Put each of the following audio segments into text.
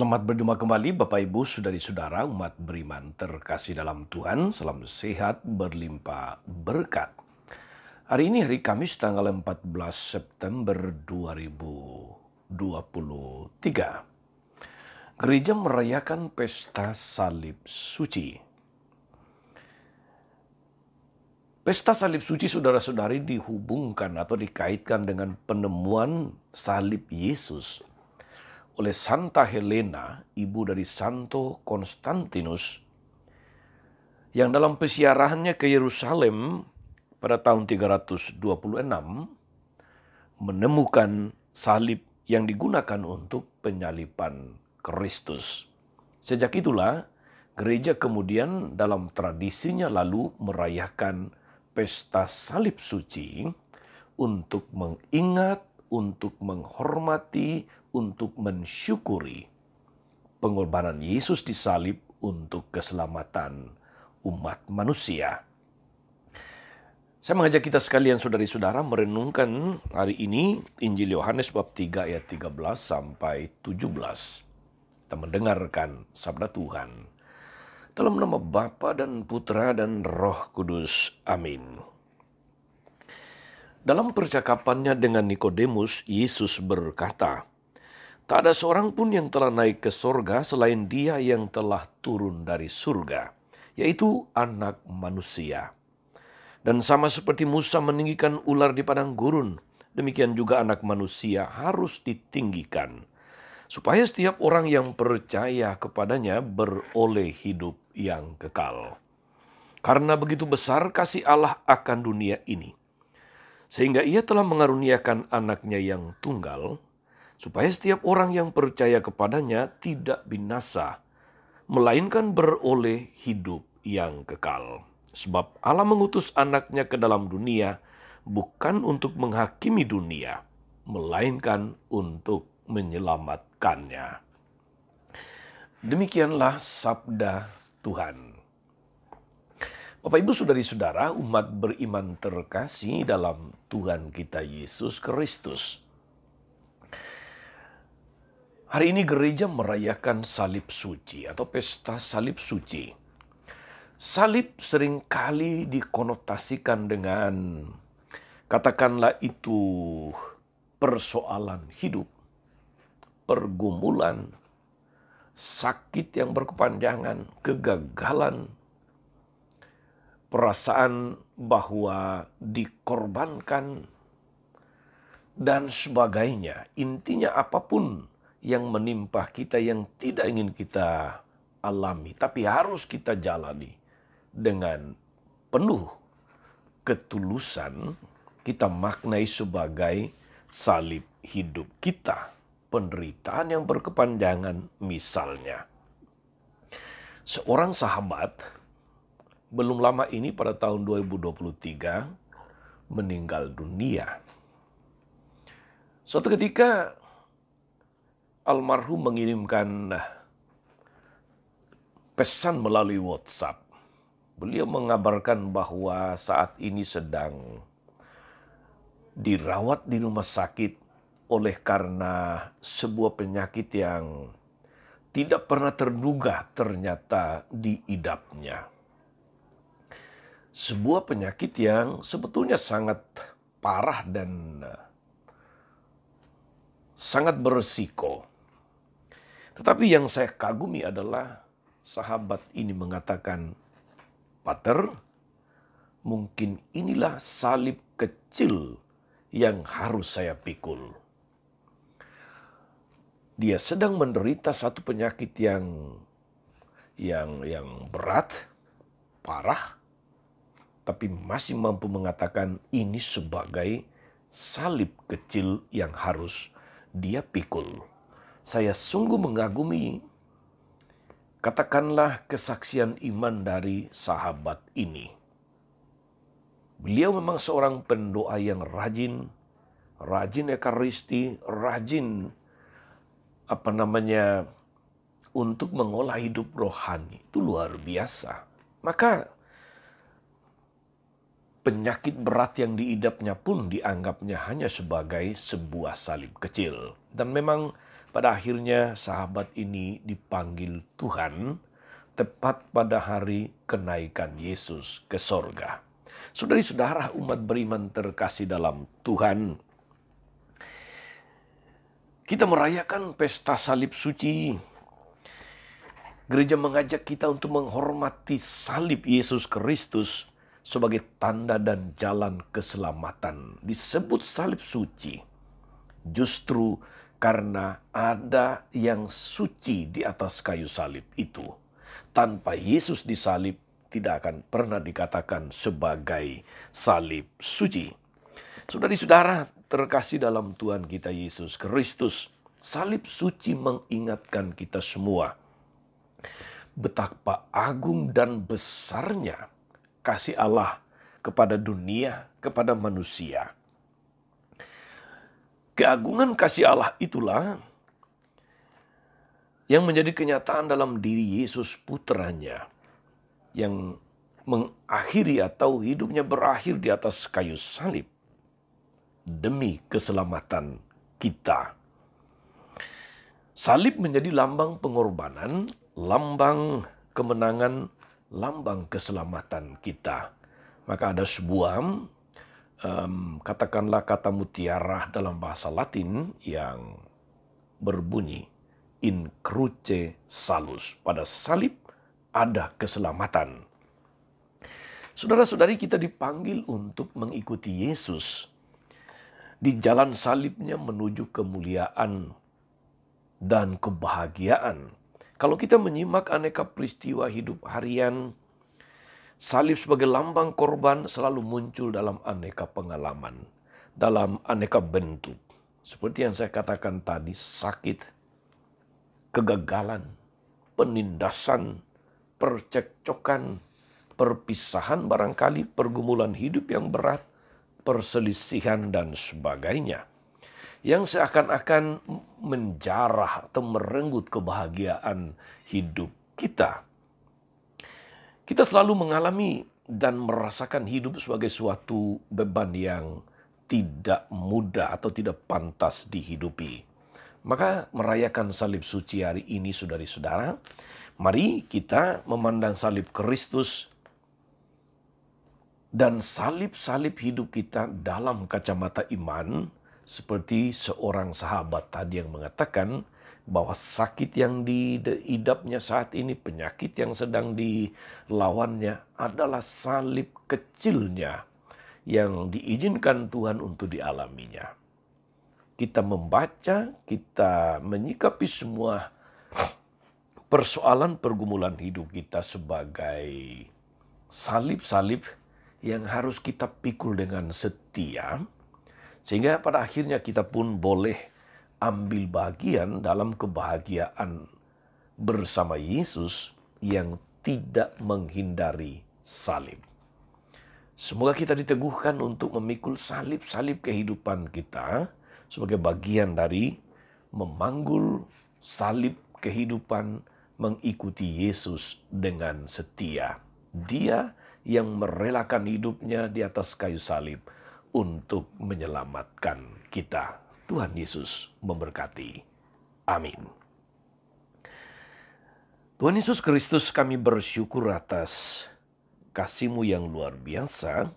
Selamat berjumpa kembali Bapak Ibu Saudari-saudara umat beriman terkasih dalam Tuhan. Salam sehat berlimpah berkat. Hari ini hari Kamis tanggal 14 September 2023. Gereja merayakan pesta salib suci. Pesta salib suci saudara-saudari dihubungkan atau dikaitkan dengan penemuan salib Yesus oleh Santa Helena, ibu dari Santo Konstantinus, yang dalam pesiarahannya ke Yerusalem pada tahun 326 menemukan salib yang digunakan untuk penyaliban Kristus. Sejak itulah, gereja kemudian dalam tradisinya lalu merayakan pesta salib suci untuk mengingat, untuk menghormati, untuk mensyukuri pengorbanan Yesus di salib untuk keselamatan umat manusia. Saya mengajak kita sekalian saudari-saudara merenungkan hari ini Injil Yohanes bab 3 ayat 13 sampai 17. Kita mendengarkan sabda Tuhan. Dalam nama Bapa dan Putra dan Roh Kudus. Amin. Dalam percakapannya dengan Nikodemus, Yesus berkata, "Tak ada seorang pun yang telah naik ke sorga selain Dia yang telah turun dari surga, yaitu Anak Manusia. Dan sama seperti Musa meninggikan ular di padang gurun, demikian juga Anak Manusia harus ditinggikan, supaya setiap orang yang percaya kepadanya beroleh hidup yang kekal. Karena begitu besar kasih Allah akan dunia ini, sehingga Ia telah mengaruniakan Anaknya yang tunggal, supaya setiap orang yang percaya kepadanya tidak binasa, melainkan beroleh hidup yang kekal. Sebab Allah mengutus Anaknya ke dalam dunia, bukan untuk menghakimi dunia, melainkan untuk menyelamatkannya." Demikianlah sabda Tuhan. Bapak Ibu Saudari-saudara, umat beriman terkasih dalam Tuhan kita Yesus Kristus. Hari ini gereja merayakan salib suci atau pesta salib suci. Salib seringkali dikonotasikan dengan, katakanlah itu persoalan hidup, pergumulan, sakit yang berkepanjangan, kegagalan, perasaan bahwa dikorbankan, dan sebagainya. Intinya apapun yang menimpa kita yang tidak ingin kita alami, tapi harus kita jalani dengan penuh ketulusan, kita maknai sebagai salib hidup kita, penderitaan yang berkepanjangan misalnya. Seorang sahabat belum lama ini pada tahun 2023 meninggal dunia. Suatu ketika almarhum mengirimkan pesan melalui WhatsApp. Beliau mengabarkan bahwa saat ini sedang dirawat di rumah sakit oleh karena sebuah penyakit yang tidak pernah terduga ternyata diidapnya. Sebuah penyakit yang sebetulnya sangat parah dan sangat beresiko. Tetapi yang saya kagumi adalah sahabat ini mengatakan, "Pater, mungkin inilah salib kecil yang harus saya pikul." Dia sedang menderita satu penyakit yang berat, parah, tapi masih mampu mengatakan ini sebagai salib kecil yang harus dia pikul. Saya sungguh mengagumi, katakanlah, kesaksian iman dari sahabat ini. Beliau memang seorang pendoa yang rajin ekaristi, rajin untuk mengolah hidup rohani. Itu luar biasa. Maka penyakit berat yang diidapnya pun dianggapnya hanya sebagai sebuah salib kecil. Dan memang Pada akhirnya sahabat ini dipanggil Tuhan tepat pada hari kenaikan Yesus ke sorga. Saudari-saudara umat beriman terkasih dalam Tuhan, kita merayakan pesta salib suci. Gereja mengajak kita untuk menghormati salib Yesus Kristus sebagai tanda dan jalan keselamatan. Disebut salib suci justru karena ada yang suci di atas kayu salib itu. Tanpa Yesus disalib, tidak akan pernah dikatakan sebagai salib suci. Saudari-saudara terkasih dalam Tuhan kita Yesus Kristus, salib suci mengingatkan kita semua betapa agung dan besarnya kasih Allah kepada dunia, kepada manusia. Keagungan kasih Allah itulah yang menjadi kenyataan dalam diri Yesus putranya yang mengakhiri atau hidupnya berakhir di atas kayu salib demi keselamatan kita. Salib menjadi lambang pengorbanan, lambang kemenangan, lambang keselamatan kita. Maka ada sebuah katakanlah kata mutiara dalam bahasa Latin yang berbunyi in cruce salus. Pada salib ada keselamatan. Saudara-saudari, kita dipanggil untuk mengikuti Yesus di jalan salibnya menuju kemuliaan dan kebahagiaan. Kalau kita menyimak aneka peristiwa hidup harian, salib sebagai lambang korban selalu muncul dalam aneka pengalaman, dalam aneka bentuk. Seperti yang saya katakan tadi, sakit, kegagalan, penindasan, percekcokan, perpisahan barangkali, pergumulan hidup yang berat, perselisihan dan sebagainya. Yang seakan-akan menjarah atau merenggut kebahagiaan hidup kita. Kita selalu mengalami dan merasakan hidup sebagai suatu beban yang tidak mudah atau tidak pantas dihidupi. Maka merayakan salib suci hari ini, saudari-saudara, mari kita memandang salib Kristus dan salib-salib hidup kita dalam kacamata iman, seperti seorang sahabat tadi yang mengatakan bahwa sakit yang diidapnya saat ini, penyakit yang sedang dilawannya adalah salib kecilnya yang diizinkan Tuhan untuk dialaminya. Kita membaca, kita menyikapi semua persoalan pergumulan hidup kita sebagai salib-salib yang harus kita pikul dengan setia, sehingga pada akhirnya kita pun boleh ambil bagian dalam kebahagiaan bersama Yesus yang tidak menghindari salib. Semoga kita diteguhkan untuk memikul salib-salib kehidupan kita sebagai bagian dari memanggul salib kehidupan mengikuti Yesus dengan setia. Dia yang merelakan hidupnya di atas kayu salib untuk menyelamatkan kita. Tuhan Yesus memberkati. Amin. Tuhan Yesus Kristus, kami bersyukur atas kasih-Mu yang luar biasa,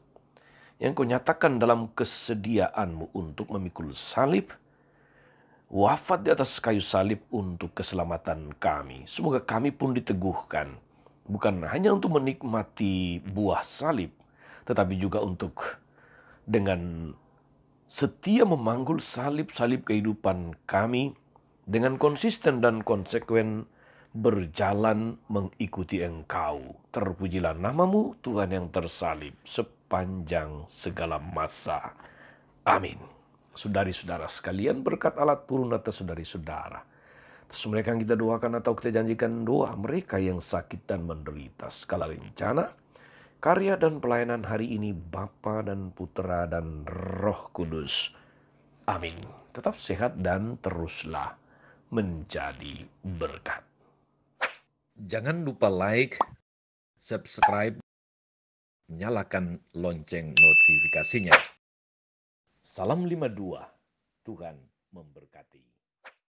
yang Kau nyatakan dalam kesediaan-Mu untuk memikul salib, wafat di atas kayu salib untuk keselamatan kami. Semoga kami pun diteguhkan, bukan hanya untuk menikmati buah salib, tetapi juga untuk dengan setia memanggul salib-salib kehidupan kami dengan konsisten dan konsekuen berjalan mengikuti Engkau. Terpujilah nama-Mu, Tuhan yang tersalib sepanjang segala masa. Amin. Saudari-saudara sekalian, berkat Allah turun atas saudari-saudara. Atas mereka yang kita doakan atau kita janjikan doa, mereka yang sakit dan menderita, segala rencana, karya dan pelayanan hari ini Bapa dan Putra dan Roh Kudus. Amin. Tetap sehat dan teruslah menjadi berkat. Jangan lupa like, subscribe, nyalakan lonceng notifikasinya. Salam 52. Tuhan memberkati.